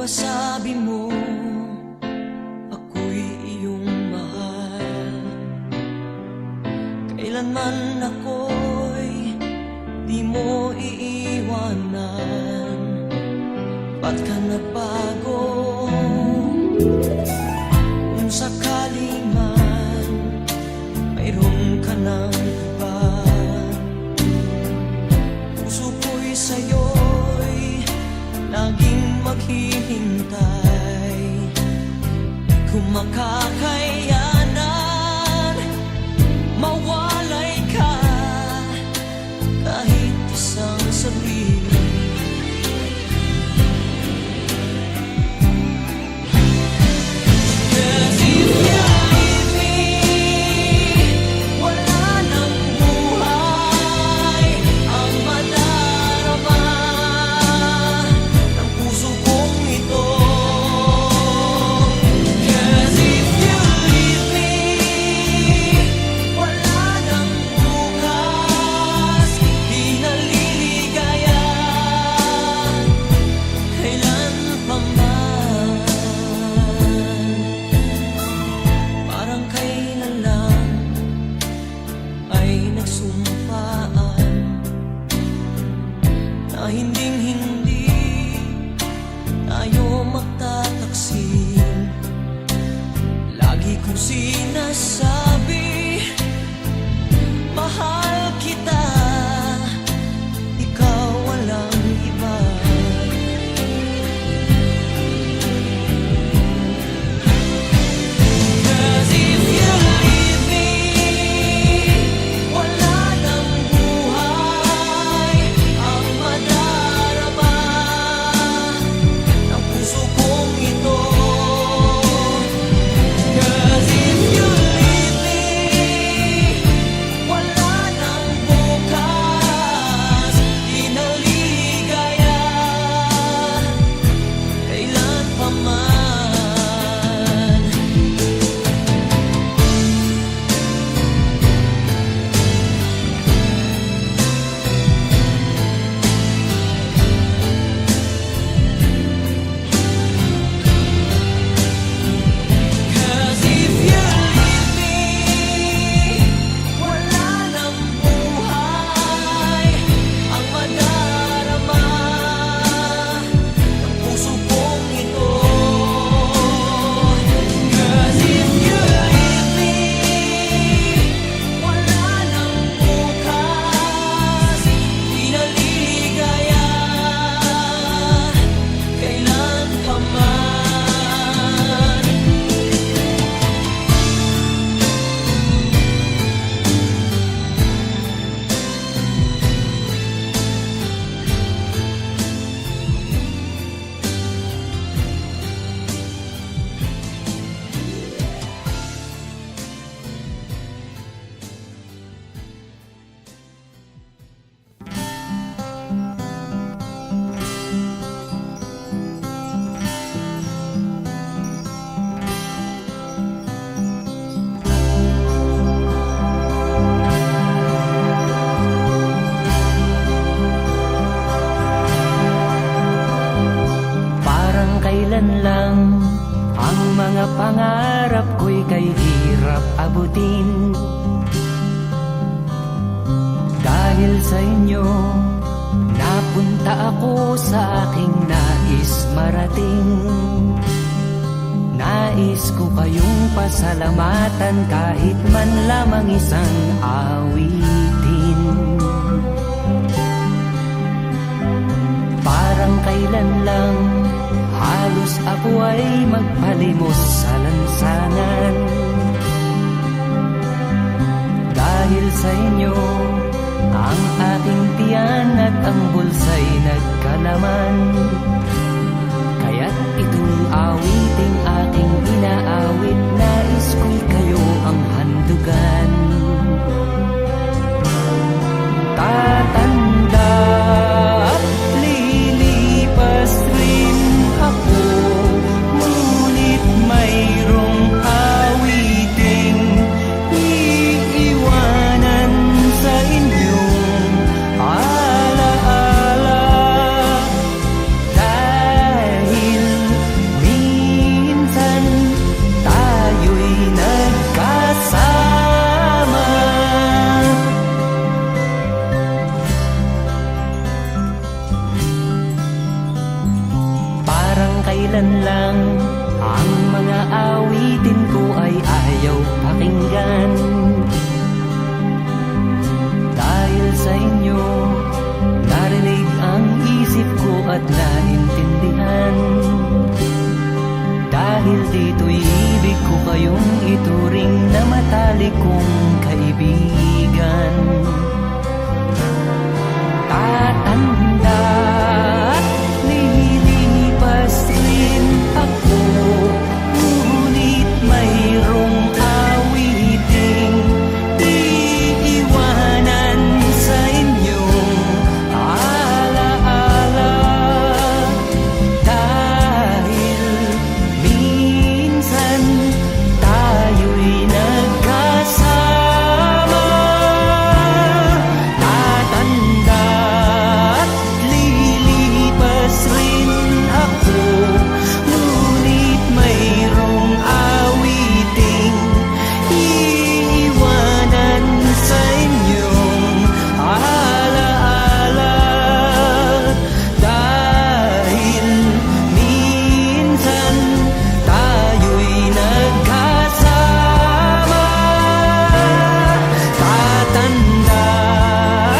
ba sabi mo ako'y iyong mahal? Kailanman ako'y di mo iiwanan. Ba't ka nagbago? Kung sakali man mayroon ka ng iba, puso ko'y sa'yo'y laging maghihintay. Kung makakayanan mawalay ka kahit isang saglit. Hinding-hindi tayo magtataksin. Lagi kong sinasabi, mahal kita, ikaw walang iba. Cause if you leave me, wala nang buhay ang madarama ng puso kong ito. Cause if you leave me, wala nang bukas, di naligaya kailan pa man. Cause if you leave me, wala nang buhay ang madarama ng puso kong ito. Cause if you leave me, wala nang bukas, di naligaya kailan pa man. Parang kailan lang ang mga pangarap ko'y kay hirap abutin. Dahil sa inyo, napunta ako sa aking nais marating. Nais ko kayong pasalamatan kahit man lamang isang awitin. Parang kailan lang halos ako ay magpalimos sa lansangan. Dahil sa inyo, ang aking tiyan at ang bulsa'y nagkalaman. Kaya't itong awiting aking inaawit, nais ko'y kayo ang handugan. Tatanda at lilipas rin ako, ngunit mayroong awiting iiwanan sa inyong alaala. dahilan lang ang mga awitin ko ay ayaw pakinggan. Dahil sa inyo, narinig ang isip ko at naintindihan. Dahil dito'y ibig ko kayong ituring na matalik kong kaibigan. Tatanda at lilipas rin ako, ngunit mayroong awiting iiwanan sa inyong alaala. Dahil minsan tayo'y nagkasama. Tatanda at lilipas rin ako, ngunit mayroong awiting iiwanan sa inyong alaala. Dahil minsan tayo'y nagkasama. Tatanda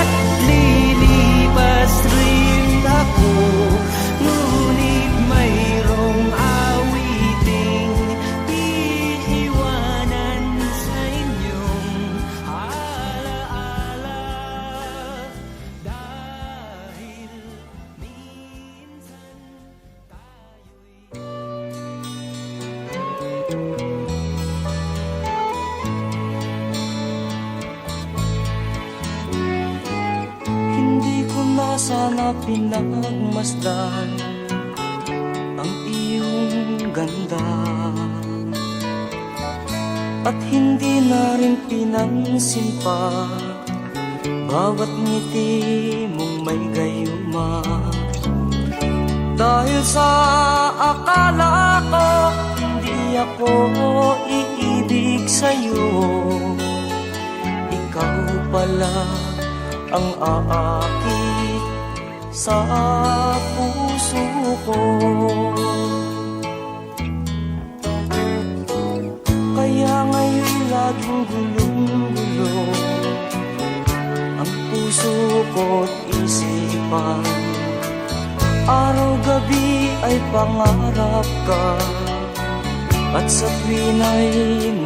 at lilipas rin ako, ngunit mayroong awiting iiwanan sa inyong alaala. Dahil minsan hindi ko na sana pinagmasdan ang iyong ganda, at hindi na rin pinansin pa bawat ngiti mong may gayuma. Dahil sa akala ko hindi ako iibig sa'yo, ikaw pala ang aakit sa puso ko. Kaya ngayon laging gulong-gulo ang puso ko't isipan. Araw-gabi ay pangarap ka, at sa tuwin ay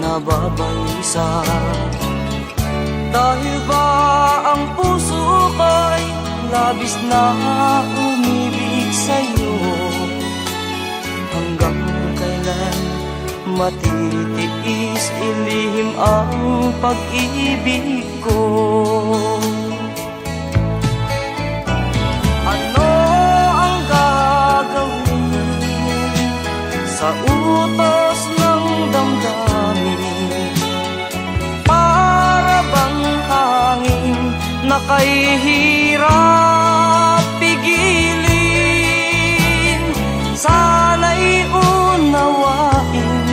nababalisa. Dahil ba ang puso ko'y labis na umibig sa'yo? Hanggang kailan matitiis ilihim ang pag-ibig ko? Ano ang gagawin sa utos ng damdamin? Para bang hangin na kahihirap pigilin? Sana'y unawain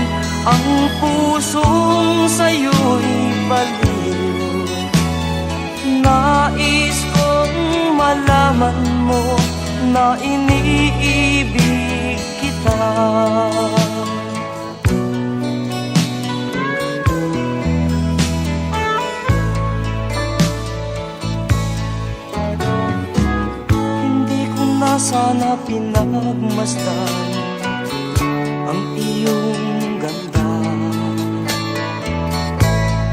ang pusong sa'yo'y baliw. Nais kong malaman mo na iniibig kita. Sana pinagmasdan ang iyong ganda,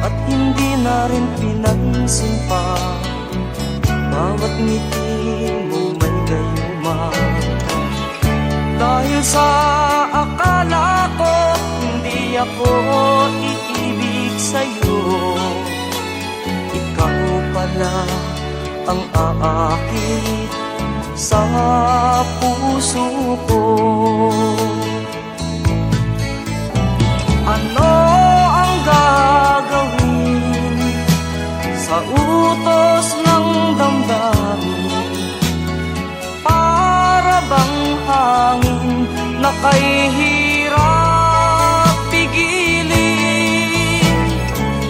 at hindi na rin pinansin pa bawat ngiti mo may gayuma. Dahil sa akala ko hindi ako iibig sa'yo, ikaw pala ang aakit sa puso ko. Ano ang gagawin sa utos ng damdamin? Para bang hangin na kahihirap pigilin?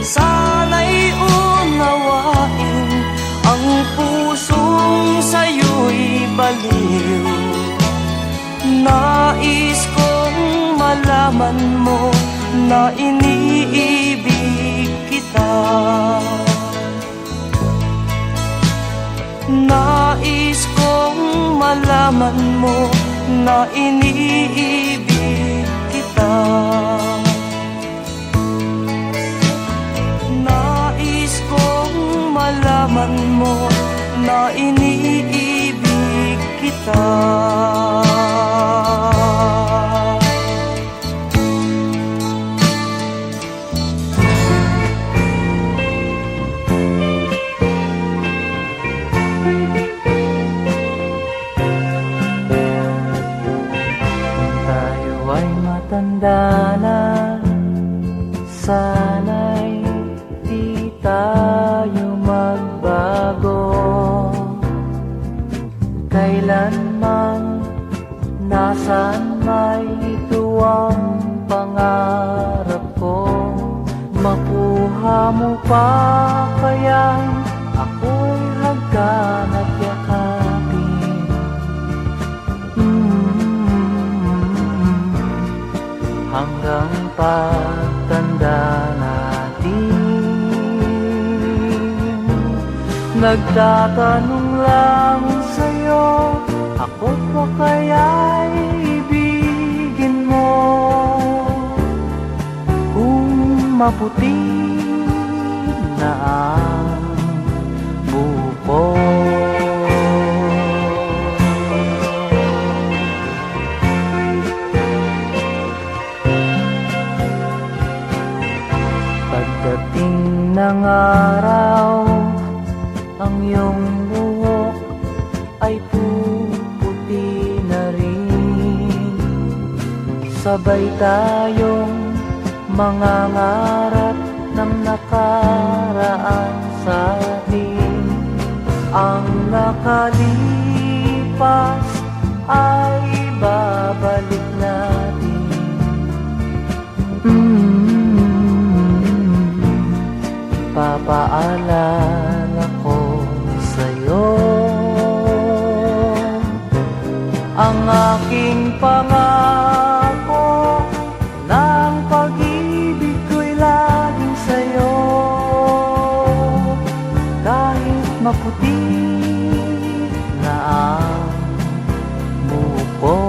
Sana'y unawain ang pusong sa'yo'y baliw. Nais malaman mo na iniibig kita. Nais kong malaman mo na iniibig kita. Nais kong malaman mo na iniibig kita. Matanda na, sana'y di tayo magbago. Kailanman, nasaan may ito ang pangarap ko. Makuha mo pa kaya ako'y hagkan at yakapin. Hanggang pagtanda natin, nagtatanong lang sa'yo, ako pa kaya'y ibigin mo? Kung maputi na ang buko. Pagdating ng araw, ang iyong buhok ay puputi na rin. Sabay tayong mangangarap ng nakaraan sa atin. Ang nakalipas ay babalik natin. Papaalala ko sa'yo ang aking pangako, ng pag-ibig ko'y laging sa'yo. Kahit maputi na ang buko.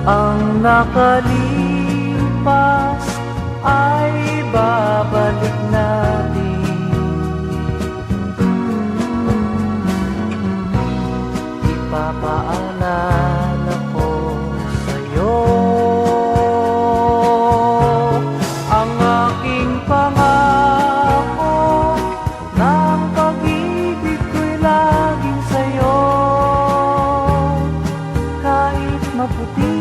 Ang nakalipas ay babalik natin. Ipapaalala ko sa'yo ang aking pangako, ng pag-ibig ko'y laging sa'yo. Kahit maputi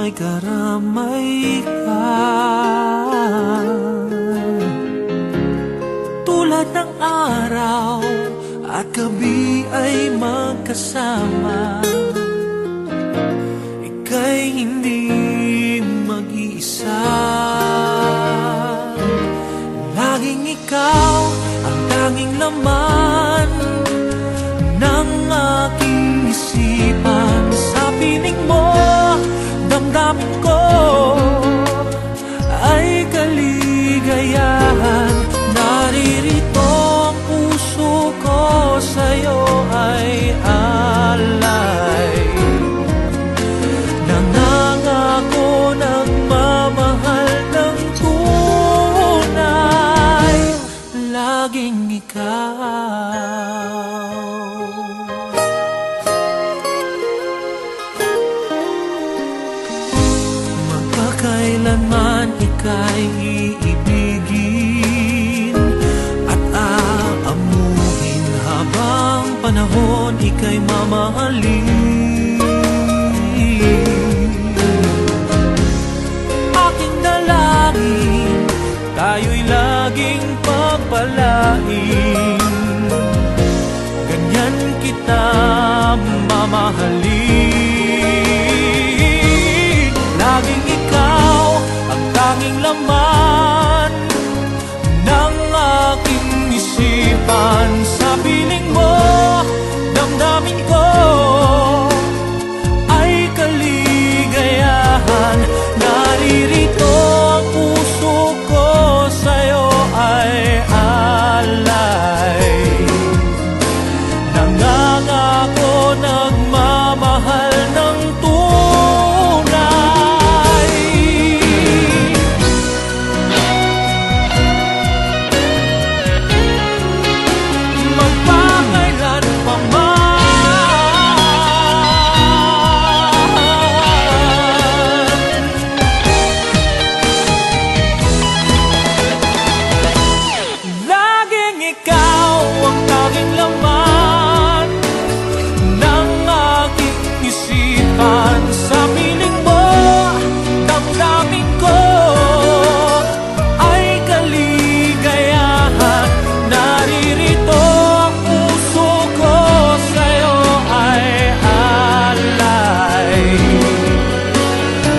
may karamay ka. Tulad ng araw at gabi ay magkasama, ika'y hindi mag-iisa. Laging ikaw ang tanging laman ng aking isipan. Sa piling mo, damdamin ko ay kaligayahan. Naririto ang puso ko, sa'yo ay alay. Nangangako nagmamahal ng tunay, laging ikaw. Magpakailanman ika'y iibigin at aamuhin, habang panahon ika'y mamahalin. Aking dalangin, tayo'y laging pagpalain. Ganyan kita mamahalin. Laging ikaw ang tanging laman ng aking isipan. Sa piling mo, damdamin ko ay kaligayahan. Naririto ang puso ko, sa'yo ay alay. Nangangako nagmamahal ng tunay. Magpakailan pa man, laging ikaw ang tanging laman ng aking isipan. Sa piling mo, damdamin ko ay kaligayahan. Naririto ang puso ko, sa'yo ay alay.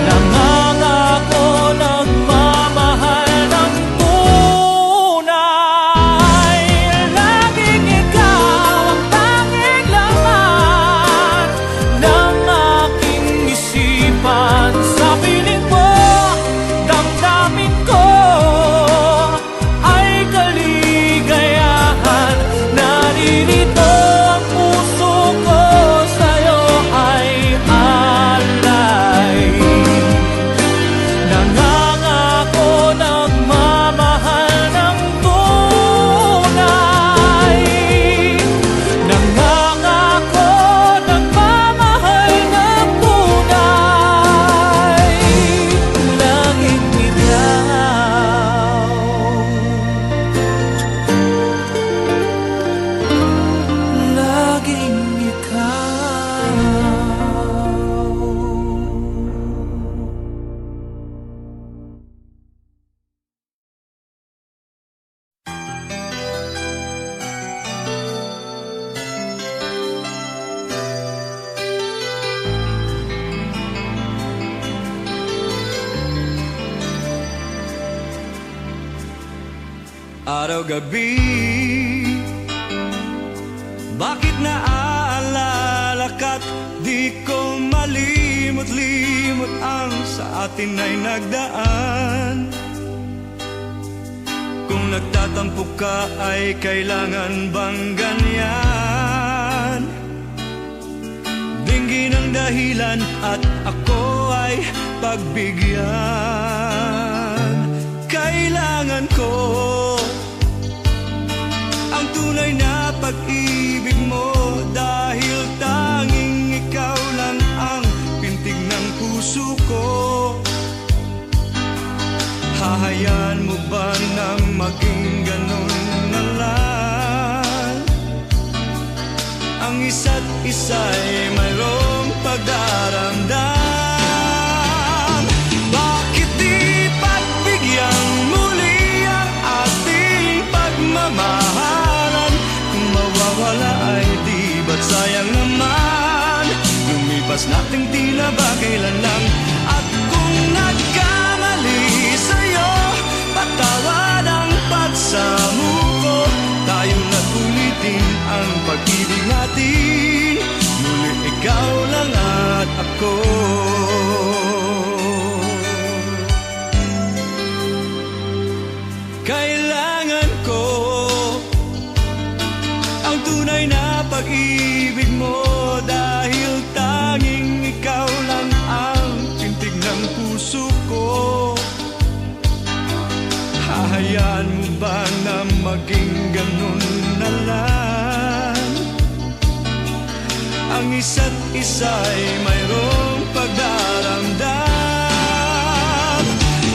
Nangangako nagmamahal ng tunay. Laging ikaw ang tanging laman ng aking isipan. Sa piling mo, damdamin ko ay kaligayahan. Naririto ang puso ko, sa'yo ay alay. Nangangako nagmamahal ng tunay. Nangangako nagmamahal ng tunay. Laging ikaw. Laging ikaw. Araw-gabi, bakit naaalala ka't di ko malimot-limot ang sa atin ay nagdaan. Kung nagtatampo ka ay kailangan bang ganyan? Dinggin ang dahilan at ako ay pagbigyan. Kailangan ko ang tunay na pag-ibig mo, dahil tanging ikaw lang ang pintig ng puso ko. Hahayaan mo ba na maging ganun na lang? Ang isa't isa'y mayroong pagdaramdam. lumipas nating tila ba kailan lang. At kung nagkamali sa'yo, patawad ang pagsamuko. Tayo nagulitin ang pag-ibig natin, muli ikaw lang at ako. Kailangan ko ang tunay na pag-ibig mo, dahil tanging ikaw lang ang tintig ng puso ko. Hahayaan mo ba na maging ganun na lang? Ang isa't isa'y mayroong pagdaramdam.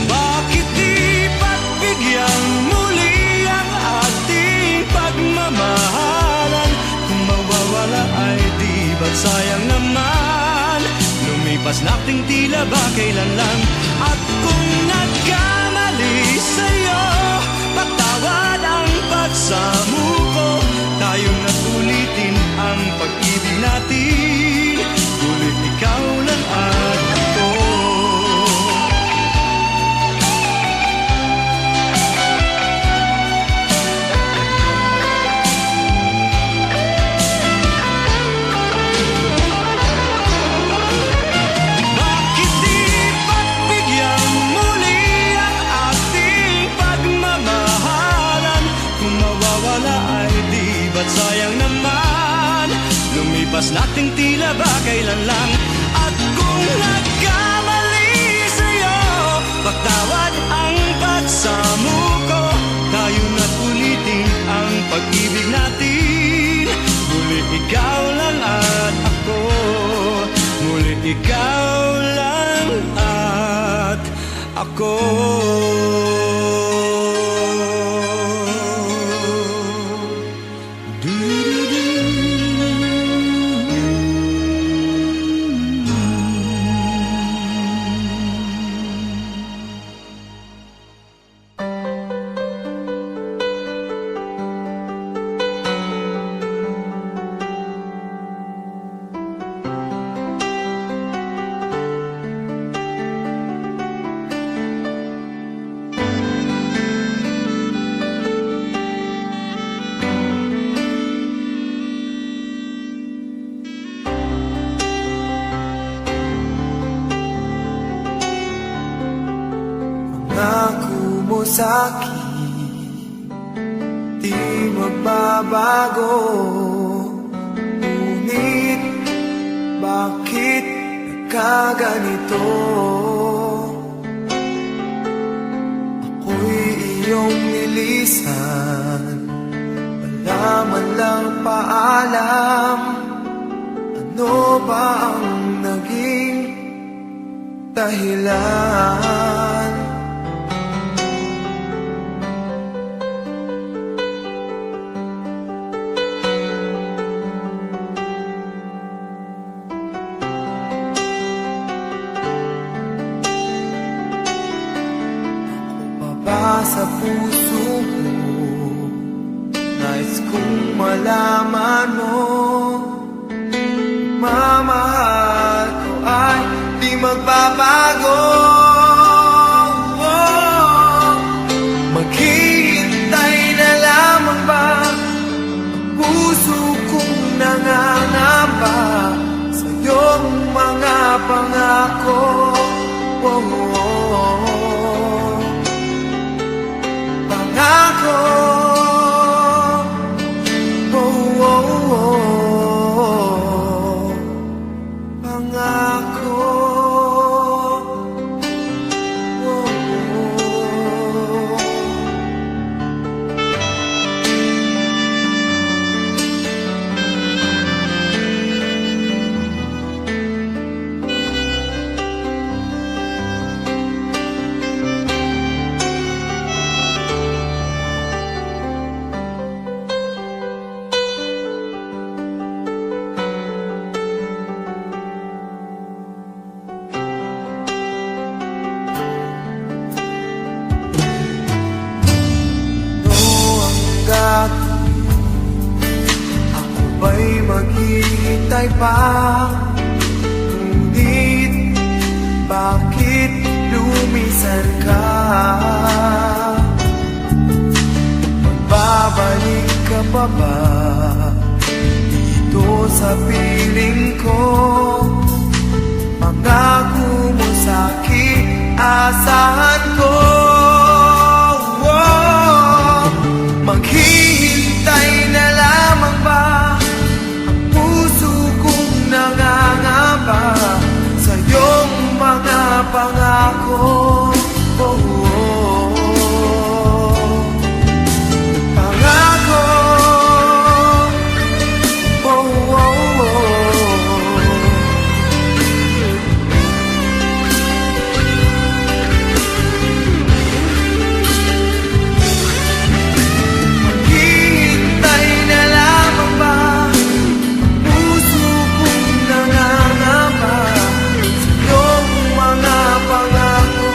Bakit di pagbigyan muli ang ating pagmamahalan? Kung mawawala ay di ba't sayang naman? Lumipas nating tila ba kailan lang. At kung nagkamali sa'yo, patawad ang pagsamuko. Tayo na ulitin ang pag-ibig natin, ulit ikaw lang at ako. Bakit di pagbigyan muli ang ating pagmamahalan? Kung mawawala ay di ba't sayang naman? Lumipas nating tila ba kailan lang. At kung nagkamali sa'yo, patawad ang pagsamuko. Tayo na't ulitin ang pag-ibig natin, muli ikaw lang at ako. Muli ikaw lang at ako. Pangako mo sa'kin, di magbabago. Ngunit bakit nagkaganito? Ako'y iyong nilisan, wala man lang paalam. Ano ba ang naging dahilan? Sa puso mo, nais kong malaman mo, mamahal ko ay di magbabago. Maghihintay na lamang ba ang puso kong nangangamba sa iyong mga pangako? Pangako, pangako. Ako ba'y maghihintay pa? lumisan ka, babalik ka pa ba dito sa piling ko? Pangako mo sa'kin, asahan ko. Maghihintay na lamang ba ang puso kong nangangamba sa iyong mga pangako? Pangako. Maghihintay na lamang ba ang puso kong nangangamba sa iyong mga pangako?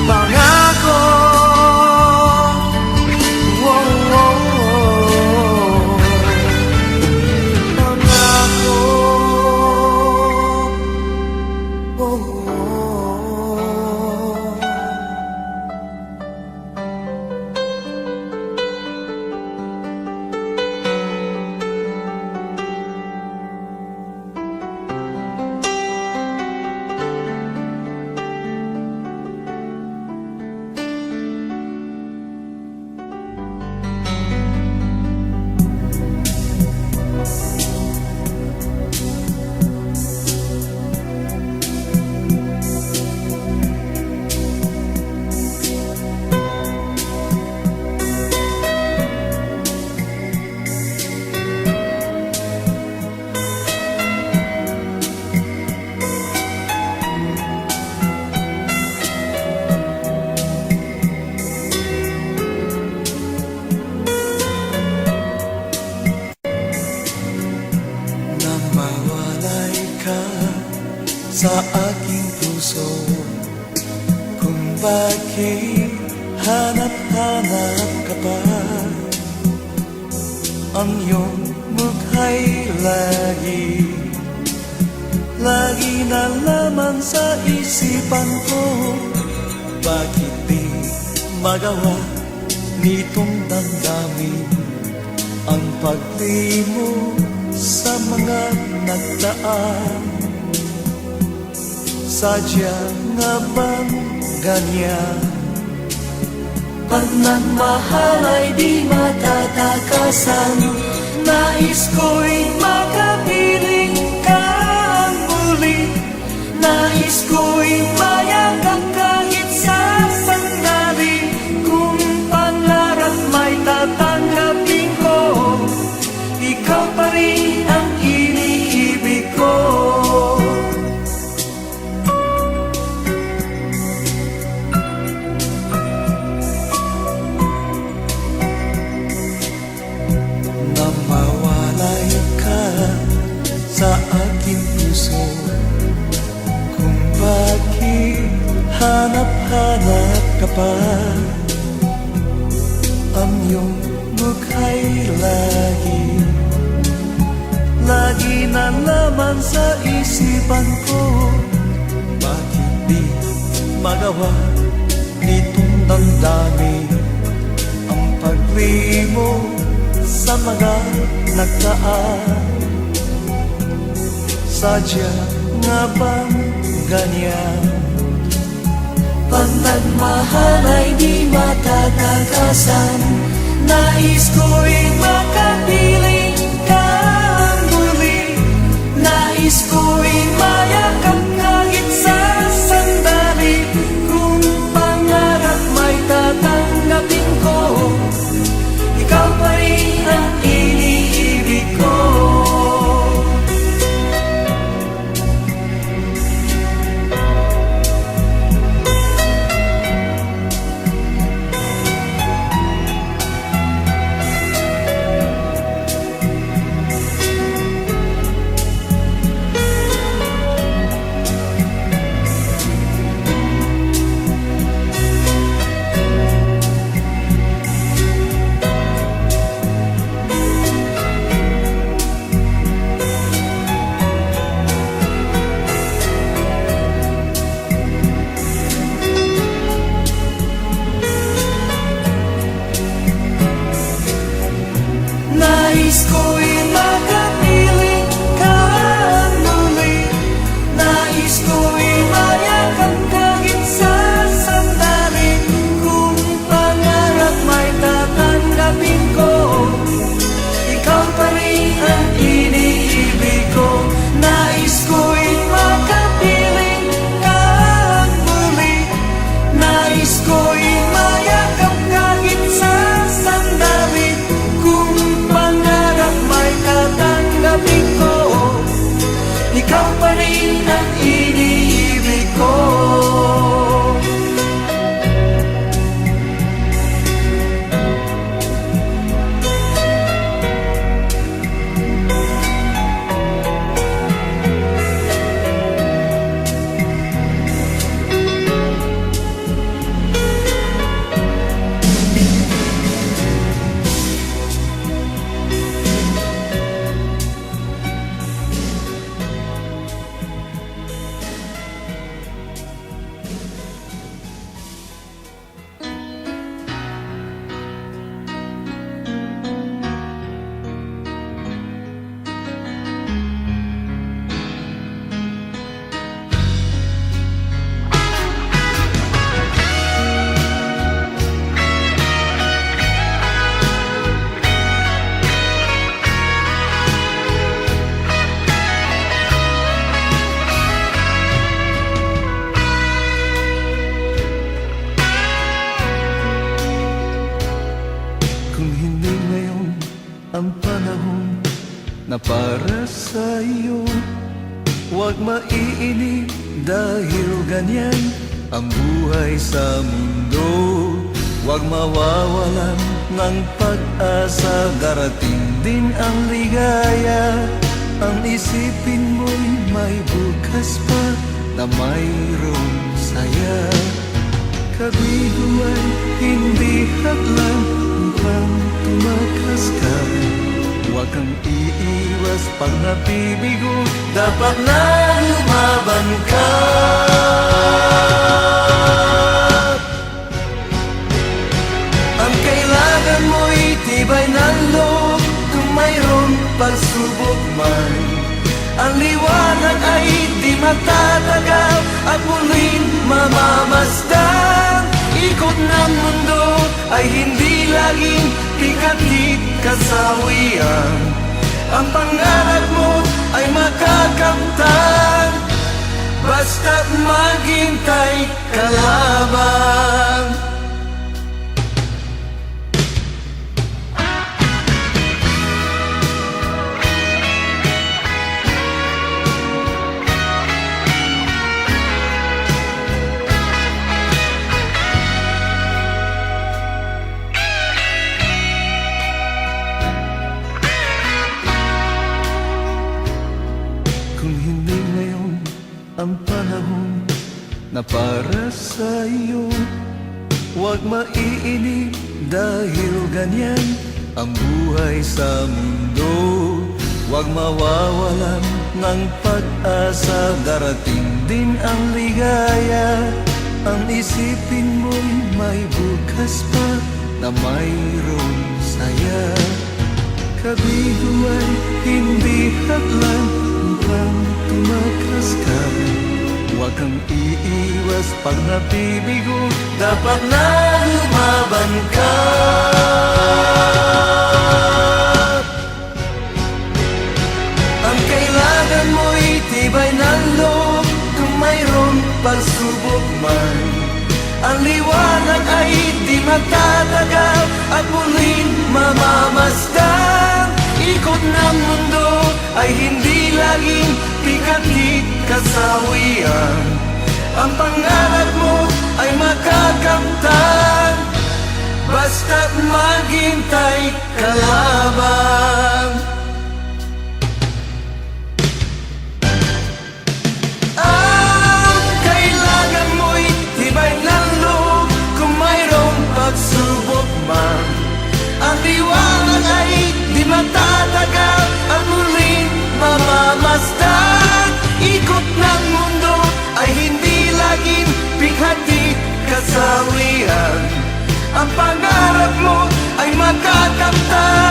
Pangako. Nang mawalay ka sa aking puso, kung bakit hanap-hanap ka pa, ang iyong mukha'y lagi na laman sa isipan ko. Bakit di magawa nitong damdamin ang paglimo sa mga nagdaan? Sadya nga bang ganyan? Pag nagmahal ay di matatakasan, nais ko'y makapiling ka muli. Nais ko'y mayakap kahit sa sandali. Kung pangarap may tatanggapin ko, ikaw pa rin ang iniibig ko. Nang mawalay ka sa aking puso, kung bakit hanap-hanap ka pa, ang iyong mukha'y lagi na naman sa isipan ko. Bakit di magawa nitong damdamin ang paglimo sa mga nagdaan? Sadya nga bang ganyan? Pag nagmahal ay di matatakasan, nais ko'y makapiling ka muli. Nais ko'y mayakap kahit sa sandali. Kung pangarap may tatanggapin ko, ikaw pa rin ang iniibig ko. ang panahon na para sa iyo. Huwag maiinip dahil ganyan ang buhay sa mundo. Huwag mawawalan ng pag-asa, darating din ang ligaya. Ang isipin mo'y may bukas pa na mayroong saya. Kabiguan, hindi hadlang upang tumakas ka. Huwag kang iiwas pag nabibigo, dapat na lumaban ka. Ang kailangan mo'y tibay ng loob, kung mayroong pagsubok man. Ang liwanag ay di matatagal at muling mamamasdan. Ikot ng mundo ay hindi laging pikatid kasawian. Ang pangarap mo ay makakamtan, basta't maghintay ka lamang. Kung hindi ngayon ang panahon na para sa iyo, huwag maiinip dahil ganyan ang buhay sa mundo. Huwag mawawalan ng pag-asa, darating din ang ligaya. Ang isipin mo'y may bukas pa na mayroong saya. Kabiguan, hindi hadlang upang tumakas ka. Huwag kang iiwas pag nabibigo, dapat na lumaban ka. Ang kailangan mo'y tibay ng loob, kung mayroong pagsubok man. Ang liwanag ay di matatagal at muling mamamasdan. Ikot ng mundo ay hindi laging pikatid kasawian. Ang pangarap mo ay makakamtan, basta't maghintay ka lamang. Ang kailangan mo'y tibay ng loob, kung mayroong pagsubok man. Ang liwanag ay di matatagal at muling mamamasdan. Ikot ng mundo ay hindi laging pikatid kasawian. Ang pangarap mo ay makakamtan,